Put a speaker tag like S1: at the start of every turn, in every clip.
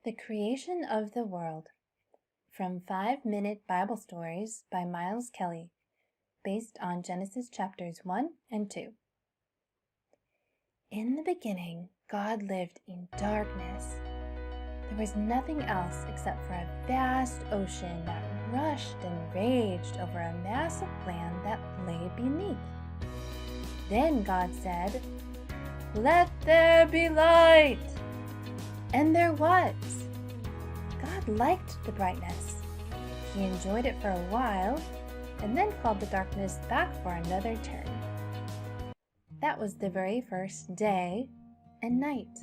S1: The Creation of the World, from 5-Minute Bible Stories by Miles Kelly, based on Genesis chapters 1 and 2. In the beginning, God lived in darkness. There was nothing else except for a vast ocean that rushed and raged over a mass of land that lay beneath. Then God said, "Let there be light!" And there was. God liked the brightness. He enjoyed it for a while, and then called the darkness back for another turn. That was the very first day and night.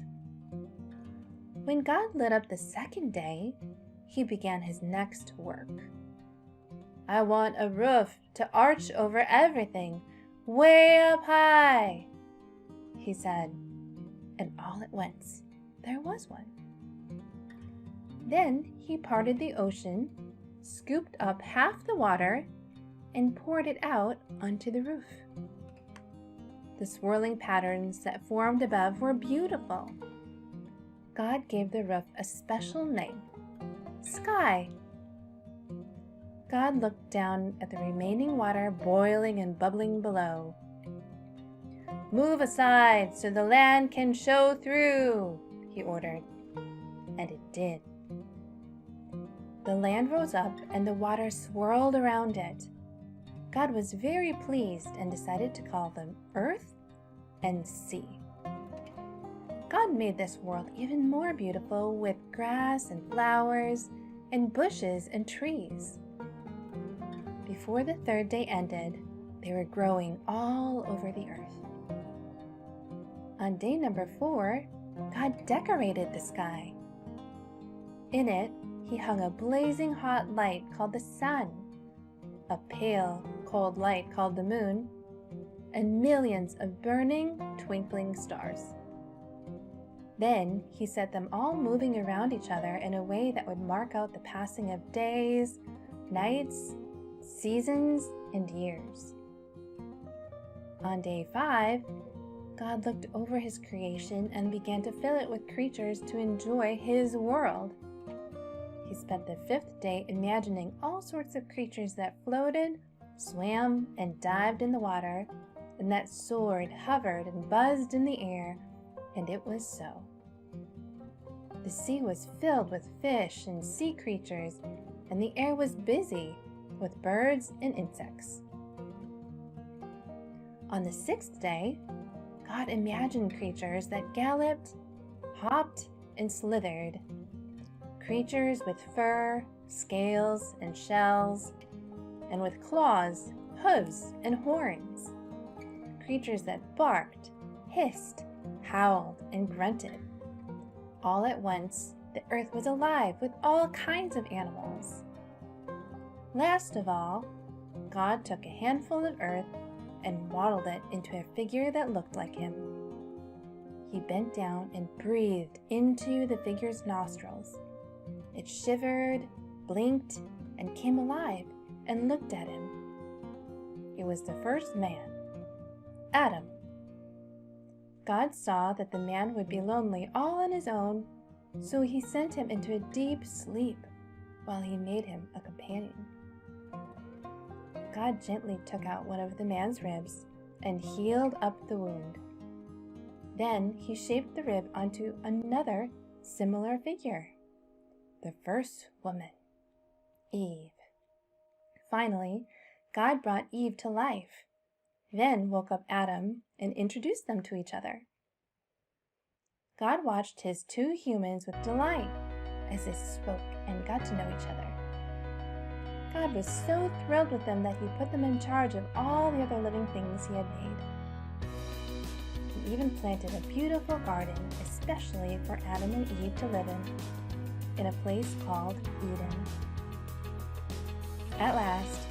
S1: When God lit up the second day, he began his next work. "I want a roof to arch over everything, way up high," he said, and all at once there was one. Then he parted the ocean, scooped up half the water, and poured it out onto the roof. The swirling patterns that formed above were beautiful. God gave the roof a special name, Sky. God looked down at the remaining water boiling and bubbling below. "Move aside so the land can show through," he ordered, and it did. The land rose up and the water swirled around it. God was very pleased and decided to call them Earth and Sea. God made this world even more beautiful with grass and flowers and bushes and trees. Before the third day ended, they were growing all over the earth. On day number 4, God decorated the sky. In it, he hung a blazing hot light called the sun, a pale, cold light called the moon, and millions of burning, twinkling stars. Then he set them all moving around each other in a way that would mark out the passing of days, nights, seasons, and years. On day 5, God looked over his creation and began to fill it with creatures to enjoy his world. He spent the 5th day imagining all sorts of creatures that floated, swam, and dived in the water, and that soared, hovered, and buzzed in the air, and it was so. The sea was filled with fish and sea creatures, and the air was busy with birds and insects. On the 6th day, God imagined creatures that galloped, hopped, and slithered. Creatures with fur, scales, and shells, and with claws, hooves, and horns. Creatures that barked, hissed, howled, and grunted. All at once, the earth was alive with all kinds of animals. Last of all, God took a handful of earth and modeled it into a figure that looked like him. He bent down and breathed into the figure's nostrils. It shivered, blinked, and came alive and looked at him. It was the first man, Adam. God saw that the man would be lonely all on his own, so he sent him into a deep sleep while he made him a companion. God gently took out one of the man's ribs and healed up the wound. Then he shaped the rib onto another similar figure, the first woman, Eve. Finally, God brought Eve to life, then woke up Adam and introduced them to each other. God watched his 2 humans with delight as they spoke and got to know each other. God was so thrilled with them that he put them in charge of all the other living things he had made. He even planted a beautiful garden, especially for Adam and Eve to live in a place called Eden. At last,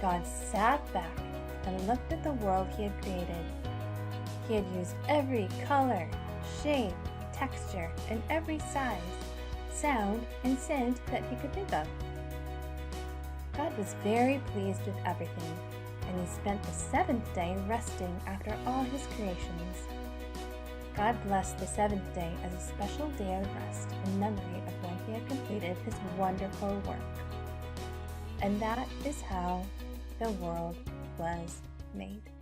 S1: God sat back and looked at the world he had created. He had used every color, shape, texture, and every size, sound, and scent that he could think of. God God was very pleased with everything, and he spent the seventh day resting after all his creations. God blessed the seventh day as a special day of rest in memory of when he had completed his wonderful work. And that is how the world was made.